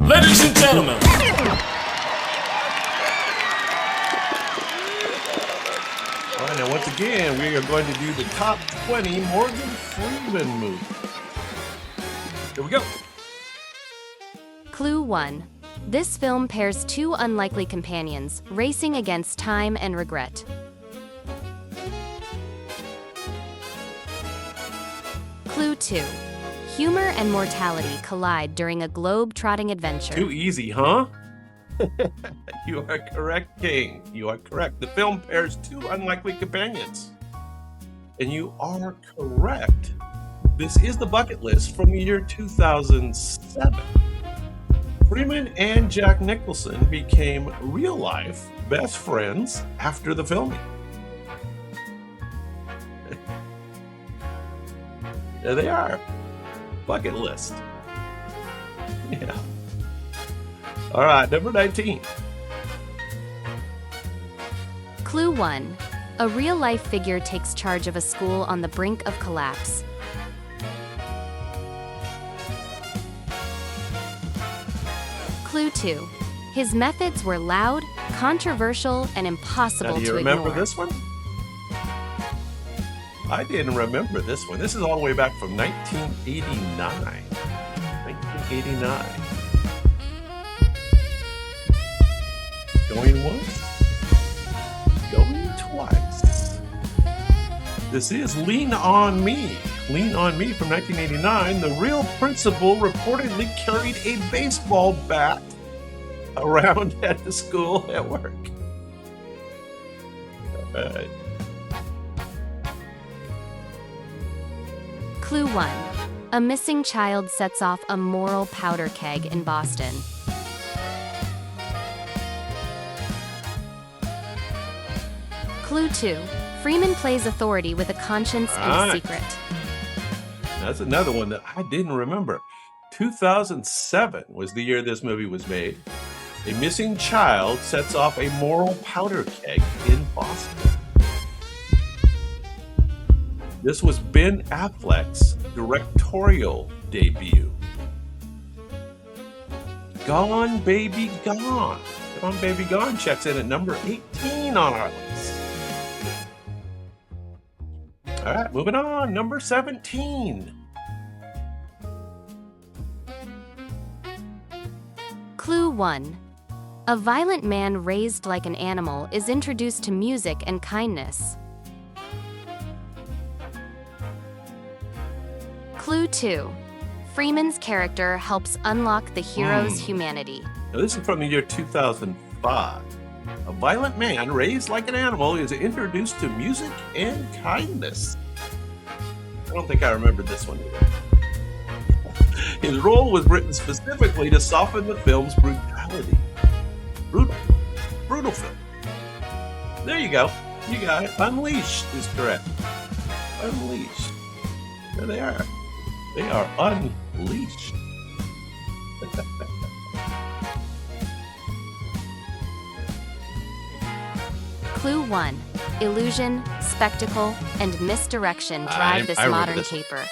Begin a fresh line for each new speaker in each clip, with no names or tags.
Ladies and gentlemen.
All right, now once again, we are going to do the top 20 Morgan Freeman movies. Here we go.
Clue 1. This film pairs two unlikely companions, racing against time and regret. Clue 2. Humor and mortality collide during a globe-trotting adventure.
Too easy, huh? You are correct, King. You are correct. The film pairs two unlikely companions. And you are correct. This is the bucket list from the year 2007. Freeman and Jack Nicholson became real-life best friends after the filming. There they are. Bucket list. Yeah. All right, number 19.
Clue 1. A real-life figure takes charge of a school on the brink of collapse. Clue 2. His methods were loud, controversial, and impossible
Now, do you
to
remember
ignore.
this one? I didn't remember this one. This is all the way back from 1989. 1989. Going once, going twice. This is Lean on Me. Lean on Me from 1989. The real principal reportedly carried a baseball bat around at the school at work. All right.
Clue 1. A missing child sets off a moral powder keg in Boston. Clue 2. Freeman plays authority with a conscience and a
Alright.
secret.
That's another one that I didn't remember. 2007 was the year this movie was made. A missing child sets off a moral powder keg in Boston. This was Ben Affleck's directorial debut. Gone Baby Gone. Gone Baby Gone checks in at number 18 on our list. All right, moving on. Number 17.
Clue 1. A violent man raised like an animal is introduced to music and kindness. Clue 2. Freeman's character helps unlock the hero's humanity.
Now, this is from the year 2005. A violent man raised like an animal is introduced to music and kindness. I don't think I remember this one either. His role was written specifically to soften the film's brutality. Brutal film. There you go. You got it. Unleashed is correct. Unleashed. There they are. They are unleashed.
Clue 1. Illusion, spectacle, and misdirection drive this
I remember
modern
this one.
caper.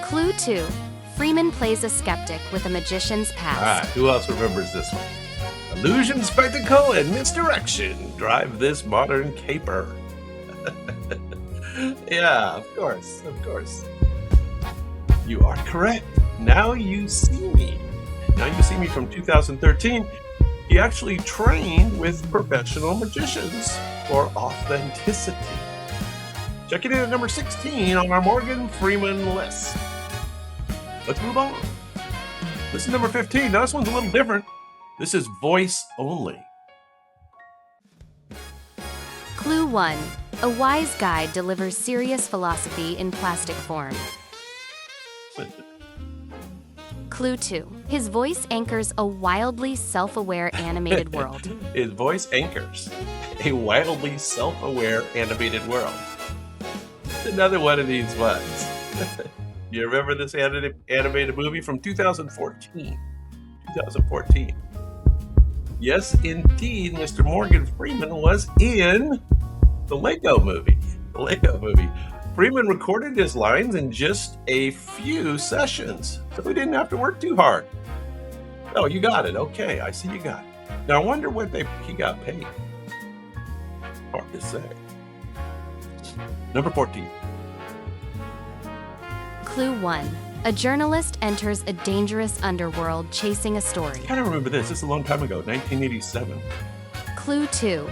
Clue 2. Freeman plays a skeptic with a magician's
All
past.
right, who else remembers this one? Illusion, spectacle, and misdirection drive this modern caper. Yeah, of course, of course. You are correct. Now You See Me. Now You See Me from 2013. He actually trained with professional magicians for authenticity. Check it in at number 16 on our Morgan Freeman list. Let's move on. This is number 15. Now this one's a little different. This is voice only.
Clue 1. A wise guide delivers serious philosophy in plastic form. Clue 2. His voice anchors a wildly self-aware animated world.
His voice anchors a wildly self-aware animated world. It's another one of these ones. You remember this animated movie from 2014? 2014. Yes, indeed, Mr. Morgan Freeman was in the Lego movie. The Lego movie. Freeman recorded his lines in just a few sessions, so he didn't have to work too hard. Oh, you got it. Okay, I see you got it. Now, I wonder what he got paid. Hard to say. Number 14.
Clue 1. A journalist enters a dangerous underworld chasing a story.
I kind of remember this. This is a long time ago, 1987.
Clue 2.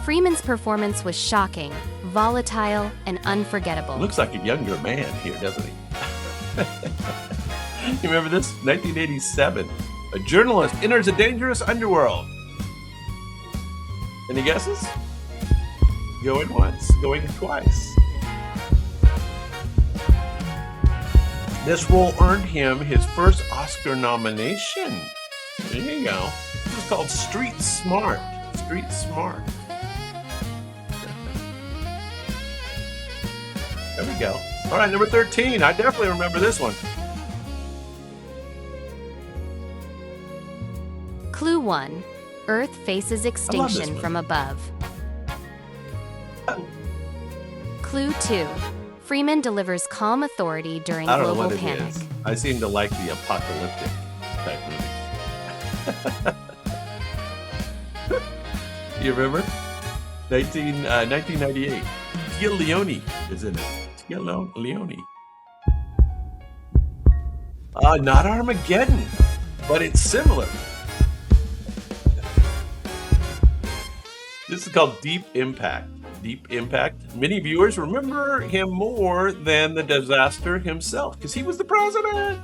Freeman's performance was shocking, volatile, and unforgettable.
Looks like a younger man here, doesn't he? You remember this? 1987. A journalist enters a dangerous underworld. Any guesses? Going once, going twice. This role earned him his first Oscar nomination. There you go. This is called Street Smart. Street Smart. There we go. All right, number 13. I definitely remember this one.
Clue 1. Earth faces extinction from above. Clue 2. Freeman delivers calm authority during
I don't know
global
what it
panic.
is. I seem to like the apocalyptic type movie. You remember? 1998. Tia Leone is in it. Tia Leone. Not Armageddon, but it's similar. This is called Deep Impact. Deep Impact. Many viewers remember him more than the disaster himself because he was the president.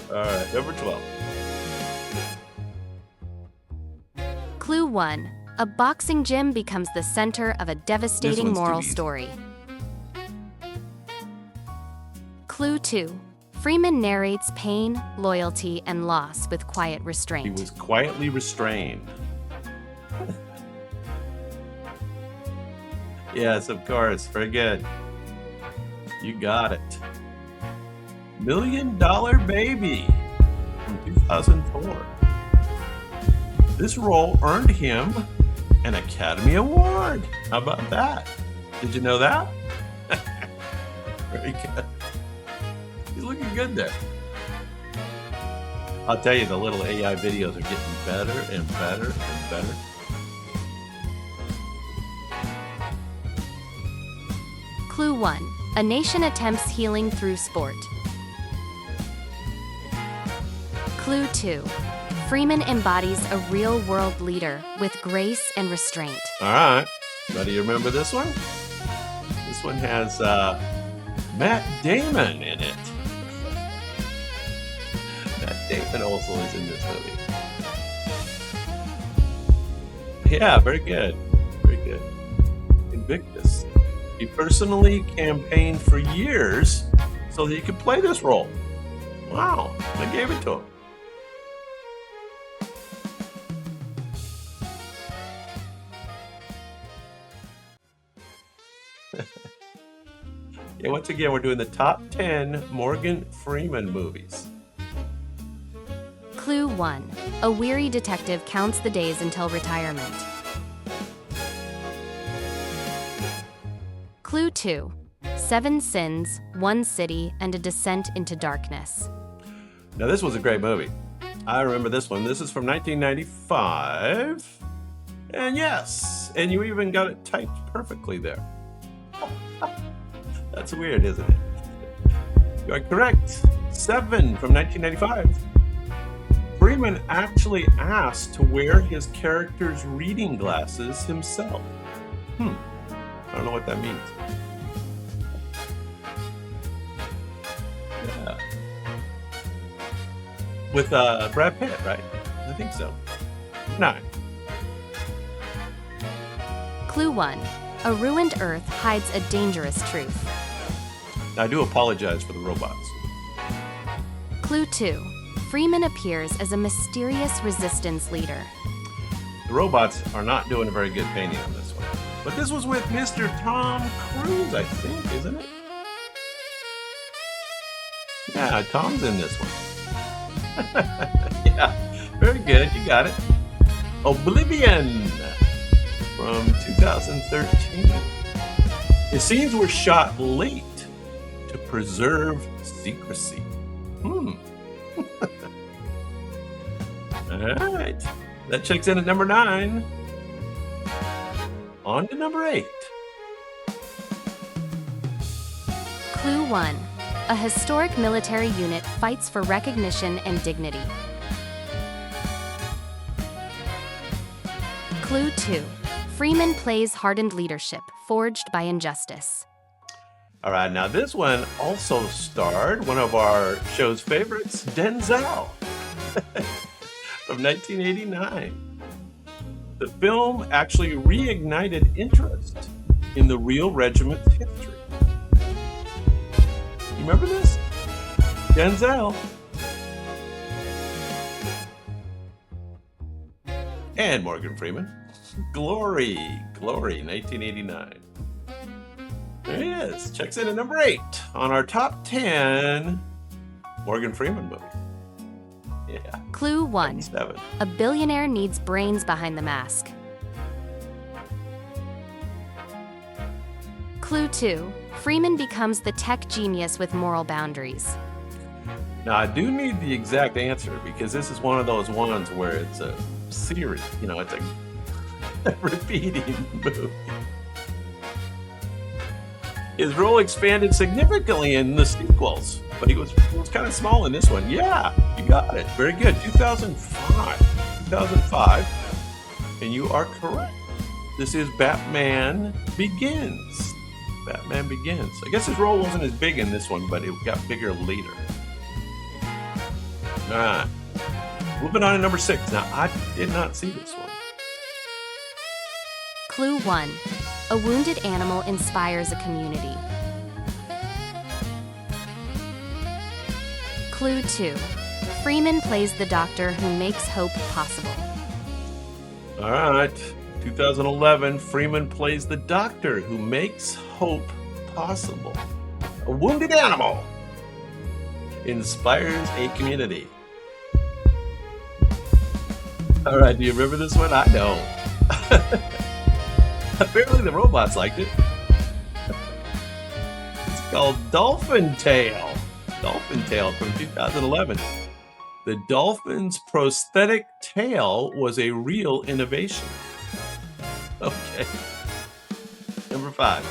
All right, number 12.
Clue 1. A boxing gym becomes the center of a devastating moral story. Clue 2. Freeman narrates pain, loyalty, and loss with quiet restraint.
He was quietly restrained. Yes, of course. Very good. You got it. $1 Million Baby from 2004. This role earned him an Academy Award. How about that? Did you know that? Very good. He's looking good there. I'll tell you, the little AI videos are getting better and better and better.
Clue 1. A nation attempts healing through sport. Clue 2. Freeman embodies a real-world leader with grace and restraint.
All right. Now, do you remember this one? This one has Matt Damon in it. Matt Damon also is in this movie. Yeah, very good. Very good. Invictus. He personally campaigned for years so that he could play this role. Wow, they gave it to him. Yeah, once again, we're doing the top 10 Morgan Freeman movies.
Clue 1. A weary detective counts the days until retirement. Clue 2. 7 Sins, 1 City, and a Descent into Darkness.
Now, this was a great movie. I remember this one. This is from 1995. And yes, and you even got it typed perfectly there. That's weird, isn't it? You are correct. 7 from 1995. Freeman actually asked to wear his character's reading glasses himself. I don't know what that means. Yeah. With Brad Pitt, right? I think so. 9.
Clue 1. A ruined Earth hides a dangerous truth.
Now, I do apologize for the robots.
Clue 2. Freeman appears as a mysterious resistance leader.
The robots are not doing a very good painting on this one. But this was with Mr. Tom Cruise, I think, isn't it? Yeah, Tom's in this one. Yeah, very good. You got it. Oblivion. from 2013. The scenes were shot late to preserve secrecy. All right. That checks in at number 9. On to number 8.
Clue 1. A historic military unit fights for recognition and dignity. Clue 2. Freeman plays hardened leadership, forged by injustice.
All right, now this one also starred one of our show's favorites, Denzel, from 1989. The film actually reignited interest in the real regiment's history. You remember this? Denzel. And Morgan Freeman. Glory, 1989. There he is. Checks in at number 8 on our top 10 Morgan Freeman movies. Yeah.
Clue 1.
7.
A billionaire needs brains behind the mask. Clue 2. Freeman becomes the tech genius with moral boundaries.
Now, I do need the exact answer because this is one of those ones where it's a series. It's a repeating movie. His role expanded significantly in the sequels, but he was kind of small in this one. Yeah, you got it. Very good. 2005. And you are correct. This is Batman Begins. Batman Begins. I guess his role wasn't as big in this one, but it got bigger later. All right. Moving on to number 6. Now, I did not see this one.
Clue 1. A wounded animal inspires a community. Clue 2. Freeman plays the doctor who makes hope possible.
All right. 2011, Freeman plays the doctor who makes hope possible. A wounded animal inspires a community. All right, do you remember this one? I don't. Apparently the robots liked it. It's called Dolphin Tail. Dolphin Tail from 2011. The dolphin's prosthetic tail was a real innovation. Okay. Number 5.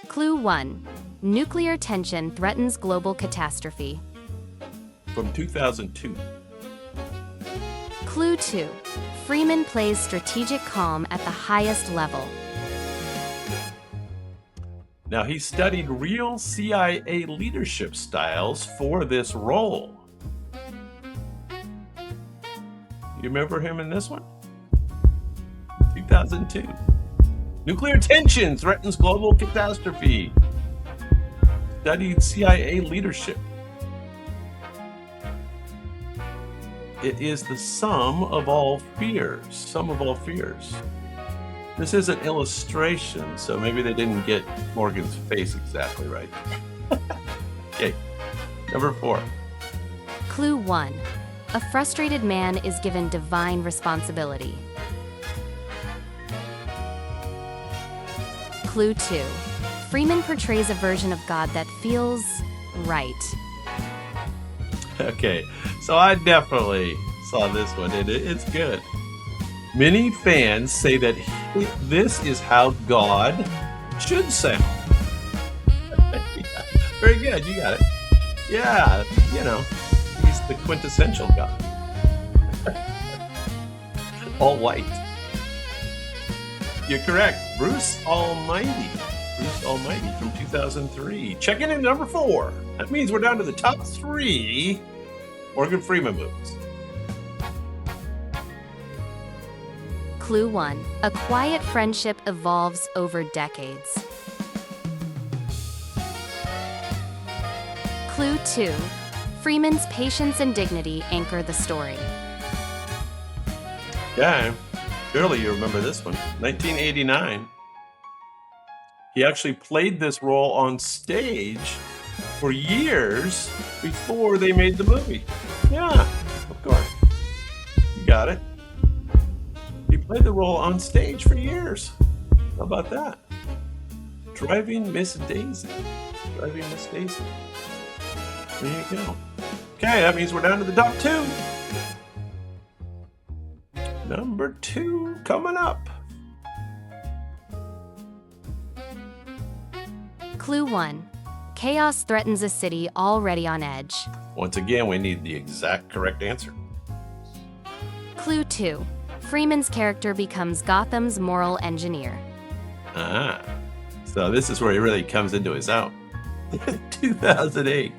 Clue 1. Nuclear tension threatens global catastrophe.
From 2002.
Clue 2. Freeman plays strategic calm at the highest level.
Now, he studied real CIA leadership styles for this role. You remember him in this one? 2002. Nuclear tension threatens global catastrophe. Studied CIA leadership. It is the sum of all fears. Sum of all fears. This is an illustration, so maybe they didn't get Morgan's face exactly right. Okay, number 4.
Clue 1. A frustrated man is given divine responsibility. Clue 2. Freeman portrays a version of God that feels right.
Okay, so I definitely saw this one, and it's good. Many fans say that this is how God should sound. Yeah, very good, you got it. Yeah, he's the quintessential God. All white. You're correct. Bruce Almighty. Bruce Almighty from 2003. Checking in number 4. That means we're down to the top 3 Morgan Freeman movies.
Clue 1. A quiet friendship evolves over decades. Clue 2. Freeman's patience and dignity anchor the story.
Yeah, surely you remember this one. 1989. He actually played this role on stage for years before they made the movie. Yeah, of course. You got it. He played the role on stage for years. How about that? Driving Miss Daisy. Driving Miss Daisy. There you go. Okay, that means we're down to the top two. Number 2 coming up.
Clue 1. Chaos threatens a city already on edge.
Once again, we need the exact correct answer.
Clue 2. Freeman's character becomes Gotham's moral engineer.
So this is where he really comes into his own. 2008.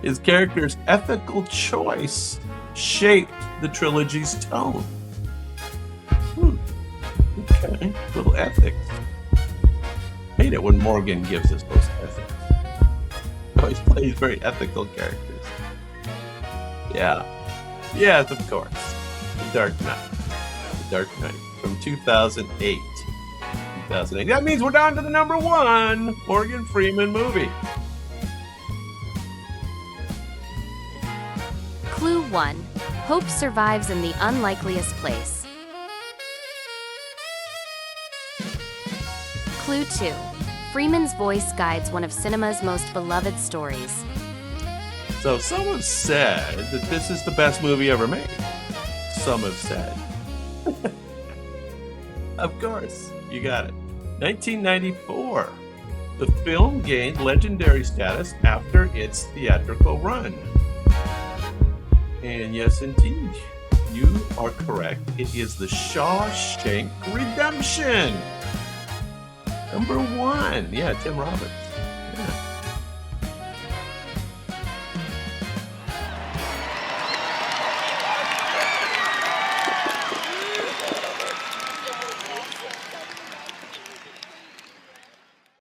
His character's ethical choice shaped the trilogy's tone. Okay, little ethics. Hate it when Morgan gives us those ethics. Always plays very ethical characters. Yeah. Yes, of course. The Dark Knight. The Dark Knight from 2008. 2008. That means we're down to the number 1 Morgan Freeman movie.
Clue 1. Hope survives in the unlikeliest place. Clue 2. Freeman's voice guides one of cinema's most beloved stories.
So some have said that this is the best movie ever made. Some have said. Of course, you got it. 1994. The film gained legendary status after its theatrical run. And yes, indeed, you are correct. It is The Shawshank Redemption. Number 1. Yeah, Tim Robbins. Yeah.